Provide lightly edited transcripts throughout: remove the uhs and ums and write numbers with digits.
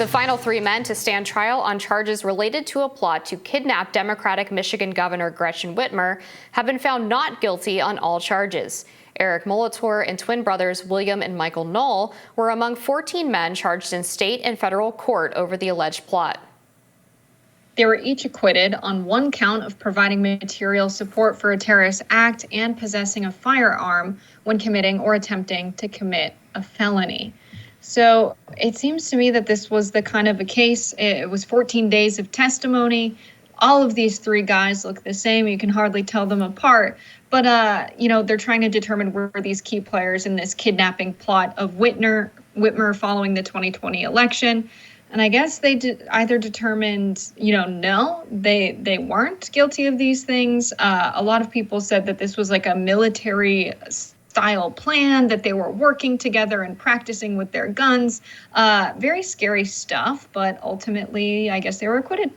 The final 3 men to stand trial on charges related to a plot to kidnap Democratic Michigan Governor Gretchen Whitmer have been found not guilty on all charges. Eric Molitor and twin brothers William and Michael Null were among 14 men charged in state and federal court over the alleged plot. They were each acquitted on 1 count of providing material support for a terrorist act and possessing a firearm when committing or attempting to commit a felony. So it seems to me that this was the kind of a case. It was 14 days of testimony. All of these 3 guys look the same. You can hardly tell them apart. But, they're trying to determine where these key players in this kidnapping plot of Whitmer following the 2020 election. And I guess they either determined, no, they weren't guilty of these things. A lot of people said that this was like a military style plan, that they were working together and practicing with their guns. Very scary stuff, but ultimately, I guess they were acquitted.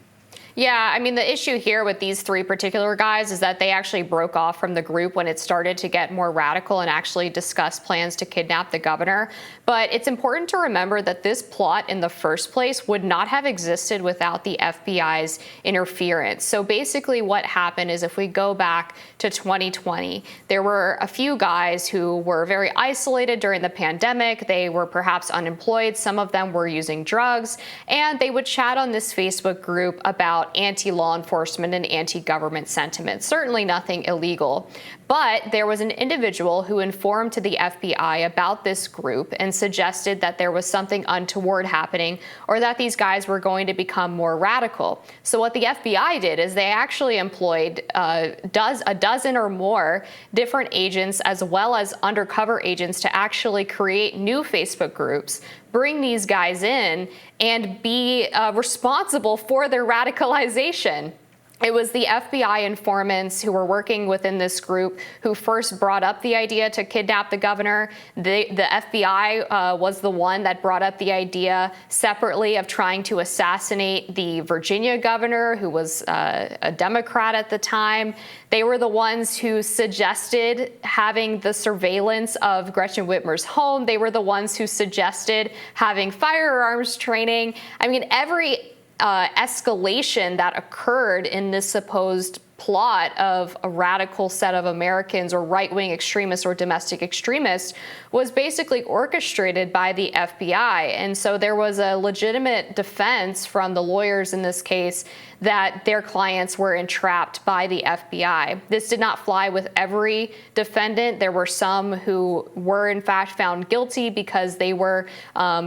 Yeah, I mean, the issue here with these 3 particular guys is that they actually broke off from the group when it started to get more radical and actually discuss plans to kidnap the governor. But it's important to remember that this plot in the first place would not have existed without the FBI's interference. So basically what happened is, if we go back to 2020, there were a few guys who were very isolated during the pandemic. They were perhaps unemployed. Some of them were using drugs, and they would chat on this Facebook group about anti-law enforcement and anti-government sentiment. Certainly nothing illegal. But there was an individual who informed to the FBI about this group and suggested that there was something untoward happening, or that these guys were going to become more radical. So what the FBI did is they actually employed a dozen or more different agents, as well as undercover agents, to actually create new Facebook groups, bring these guys in, and be responsible for their radicalization. It was the FBI informants who were working within this group who first brought up the idea to kidnap the governor. The FBI was the one that brought up the idea separately of trying to assassinate the Virginia governor, who was a Democrat at the time. They were the ones who suggested having the surveillance of Gretchen Whitmer's home. They were the ones who suggested having firearms training. I mean, every escalation that occurred in this supposed plot of a radical set of Americans, or right-wing extremists or domestic extremists, was basically orchestrated by the FBI. And so there was a legitimate defense from the lawyers in this case that their clients were entrapped by the FBI. This did not fly with every defendant. There were some who were in fact found guilty because they were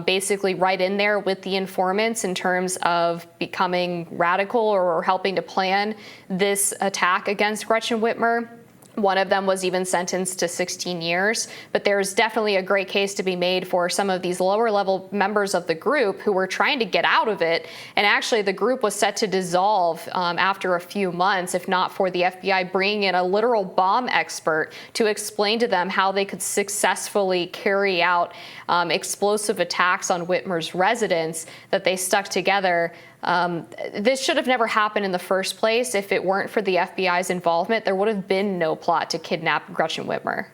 basically right in there with the informants in terms of becoming radical or helping to plan this attack against Gretchen Whitmer. One of them was even sentenced to 16 years. But there's definitely a great case to be made for some of these lower level members of the group who were trying to get out of it. And actually, the group was set to dissolve after a few months, if not for the FBI bringing in a literal bomb expert to explain to them how they could successfully carry out explosive attacks on Whitmer's residence, that they stuck together. This should have never happened in the first place. If it weren't for the FBI's involvement, there would have been no plot to kidnap Gretchen Whitmer.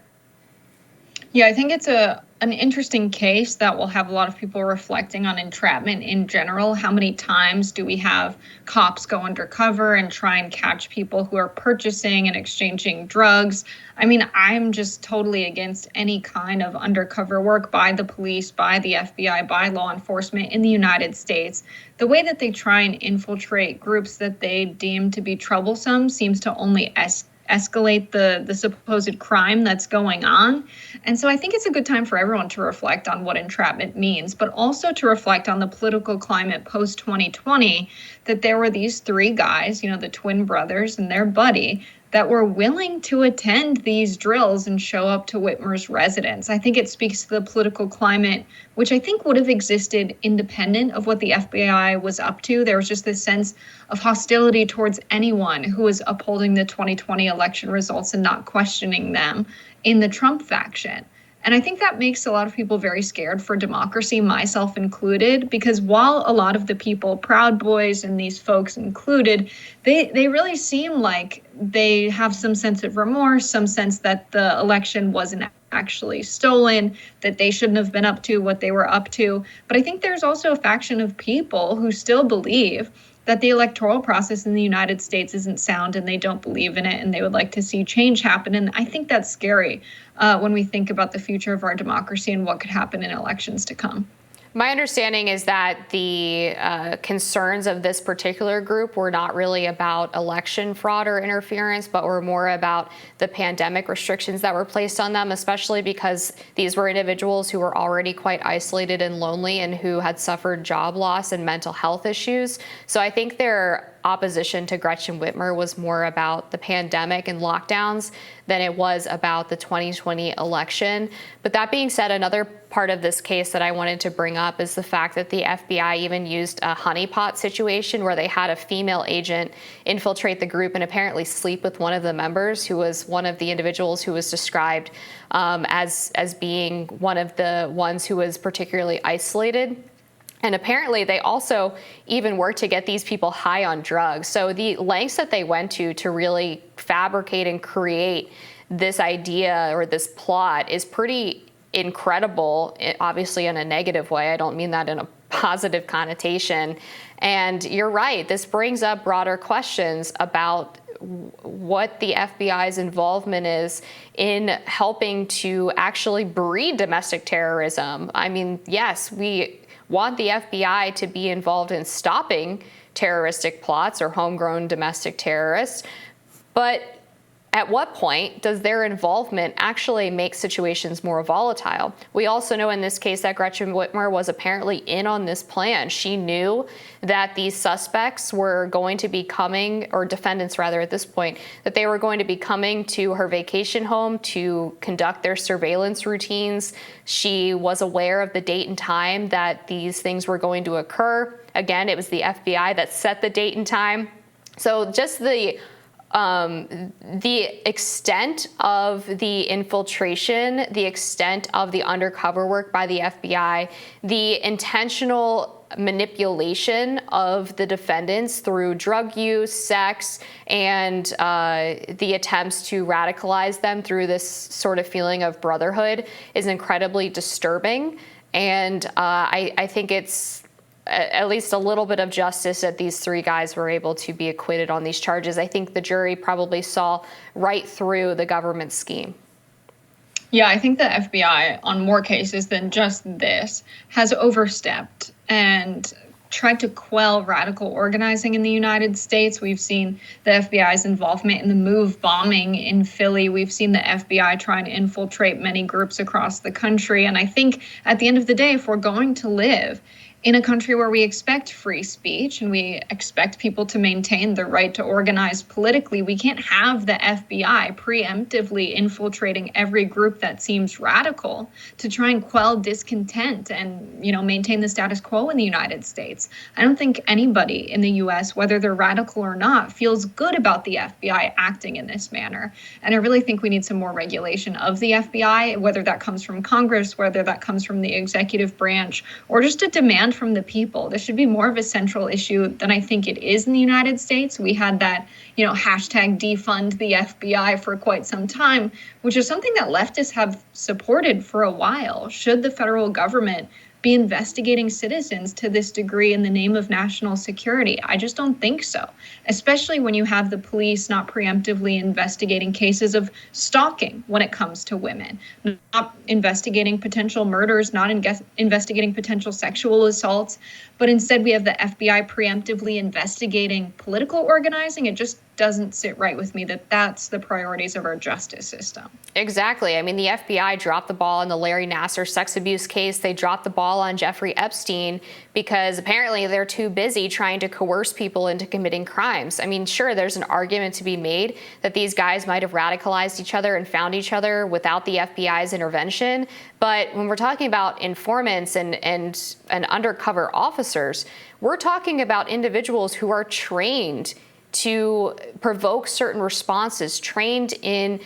Yeah, I think it's an interesting case that will have a lot of people reflecting on entrapment in general. How many times do we have cops go undercover and try and catch people who are purchasing and exchanging drugs? I mean, I'm just totally against any kind of undercover work by the police, by the FBI, by law enforcement in the United States. The way that they try and infiltrate groups that they deem to be troublesome seems to only escalate the supposed crime that's going on. And so I think it's a good time for everyone to reflect on what entrapment means, but also to reflect on the political climate post-2020, that there were these 3 guys, the twin brothers and their buddy, that were willing to attend these drills and show up to Whitmer's residence. I think it speaks to the political climate, which I think would have existed independent of what the FBI was up to. There was just this sense of hostility towards anyone who was upholding the 2020 election results and not questioning them in the Trump faction. And I think that makes a lot of people very scared for democracy, myself included, because while a lot of the people, Proud Boys and these folks included, they really seem like they have some sense of remorse, some sense that the election was an actually stolen, that they shouldn't have been up to what they were up to. But I think there's also a faction of people who still believe that the electoral process in the United States isn't sound and they don't believe in it and they would like to see change happen. And I think that's scary when we think about the future of our democracy and what could happen in elections to come. My understanding is that the concerns of this particular group were not really about election fraud or interference, but were more about the pandemic restrictions that were placed on them, especially because these were individuals who were already quite isolated and lonely and who had suffered job loss and mental health issues. So I think their opposition to Gretchen Whitmer was more about the pandemic and lockdowns than it was about the 2020 election. But that being said, another part of this case that I wanted to bring up is the fact that the FBI even used a honeypot situation where they had a female agent infiltrate the group and apparently sleep with one of the members, who was one of the individuals who was described as being one of the ones who was particularly isolated. And apparently they also even worked to get these people high on drugs. So the lengths that they went to really fabricate and create this idea or this plot is pretty incredible, obviously in a negative way. I don't mean that in a positive connotation. And you're right, this brings up broader questions about what the FBI's involvement is in helping to actually breed domestic terrorism. I mean, yes, we want the FBI to be involved in stopping terroristic plots or homegrown domestic terrorists, but at what point does their involvement actually make situations more volatile? We also know in this case that Gretchen Whitmer was apparently in on this plan. She knew that these suspects were going to be coming, or defendants rather at this point, that they were going to be coming to her vacation home to conduct their surveillance routines. She was aware of the date and time that these things were going to occur. Again, it was the FBI that set the date and time. So just the extent of the infiltration, the extent of the undercover work by the FBI, the intentional manipulation of the defendants through drug use, sex, and the attempts to radicalize them through this sort of feeling of brotherhood is incredibly disturbing. And I think it's at least a little bit of justice that these three guys were able to be acquitted on these charges. I think the jury probably saw right through the government scheme. Yeah, I think the FBI, on more cases than just this, has overstepped and tried to quell radical organizing in the United States. We've seen the FBI's involvement in the MOVE bombing in Philly. We've seen the FBI trying to infiltrate many groups across the country. And I think at the end of the day, if we're going to live in a country where we expect free speech and we expect people to maintain the right to organize politically, we can't have the FBI preemptively infiltrating every group that seems radical to try and quell discontent and, maintain the status quo in the United States. I don't think anybody in the US, whether they're radical or not, feels good about the FBI acting in this manner. And I really think we need some more regulation of the FBI, whether that comes from Congress, whether that comes from the executive branch, or just a demand from the people. This should be more of a central issue than I think it is in the United States. We had that, hashtag defund the FBI for quite some time, which is something that leftists have supported for a while. Should the federal government be investigating citizens to this degree in the name of national security? I just don't think so, especially when you have the police not preemptively investigating cases of stalking when it comes to women, not investigating potential murders, not investigating potential sexual assaults, but instead we have the FBI preemptively investigating political organizing. It just doesn't sit right with me that that's the priorities of our justice system. Exactly. I mean, the FBI dropped the ball in the Larry Nassar sex abuse case. They dropped the ball on Jeffrey Epstein because apparently they're too busy trying to coerce people into committing crimes. I mean, sure, there's an argument to be made that these guys might have radicalized each other and found each other without the FBI's intervention. But when we're talking about informants and undercover officers, we're talking about individuals who are trained to provoke certain responses, trained in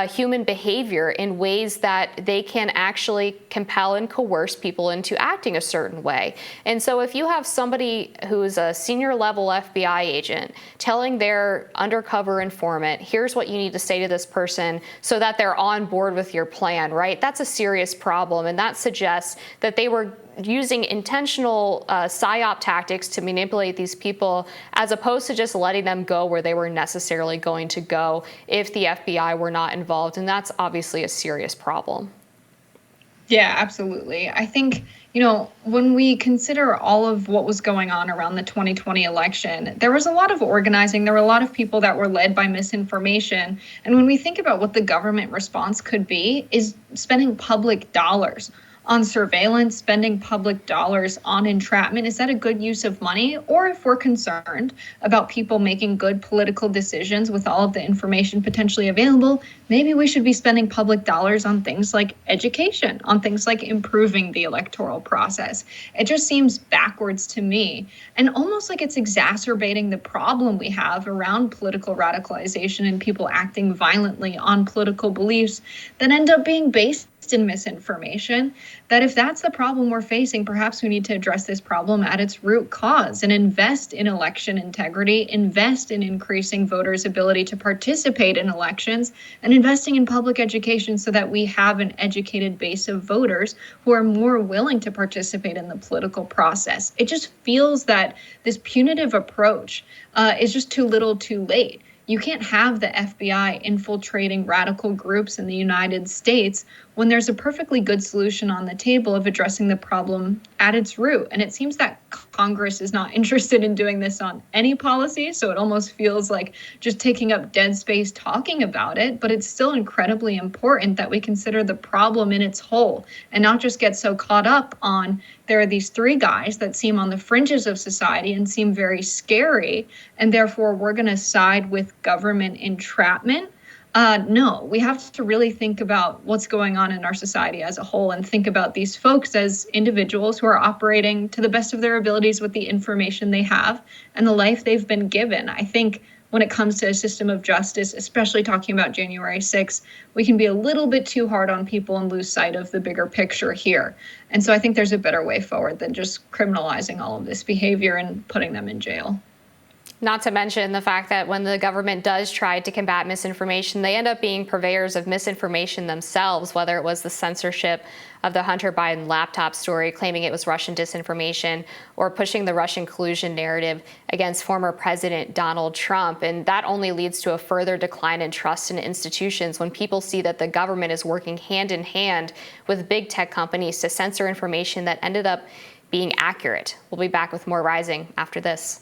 human behavior in ways that they can actually compel and coerce people into acting a certain way. And so if you have somebody who's a senior level FBI agent telling their undercover informant, here's what you need to say to this person so that they're on board with your plan, right? That's a serious problem. And that suggests that they were using intentional psyop tactics to manipulate these people, as opposed to just letting them go where they were necessarily going to go if the FBI were not involved. And that's obviously a serious problem. Yeah, absolutely. I think, when we consider all of what was going on around the 2020 election, there was a lot of organizing. There were a lot of people that were led by misinformation. And when we think about what the government response could be, is spending public dollars on surveillance, spending public dollars on entrapment. Is that a good use of money? Or if we're concerned about people making good political decisions with all of the information potentially available, maybe we should be spending public dollars on things like education, on things like improving the electoral process. It just seems backwards to me, and almost like it's exacerbating the problem we have around political radicalization and people acting violently on political beliefs that end up being based in misinformation. That if that's the problem we're facing, perhaps we need to address this problem at its root cause and invest in election integrity, invest in increasing voters' ability to participate in elections, and investing in public education so that we have an educated base of voters who are more willing to participate in the political process. It just feels that this punitive approach is just too little too late. You can't have the FBI infiltrating radical groups in the United States when there's a perfectly good solution on the table of addressing the problem at its root. And it seems that Congress is not interested in doing this on any policy. So it almost feels like just taking up dead space talking about it. But it's still incredibly important that we consider the problem in its whole and not just get so caught up on there are these three guys that seem on the fringes of society and seem very scary, and therefore we're going to side with government entrapment. No, we have to really think about what's going on in our society as a whole and think about these folks as individuals who are operating to the best of their abilities with the information they have and the life they've been given. I think when it comes to a system of justice, especially talking about January 6th, we can be a little bit too hard on people and lose sight of the bigger picture here. And so I think there's a better way forward than just criminalizing all of this behavior and putting them in jail. Not to mention the fact that when the government does try to combat misinformation, they end up being purveyors of misinformation themselves, whether it was the censorship of the Hunter Biden laptop story, claiming it was Russian disinformation, or pushing the Russian collusion narrative against former President Donald Trump. And that only leads to a further decline in trust in institutions when people see that the government is working hand in hand with big tech companies to censor information that ended up being accurate. We'll be back with more Rising after this.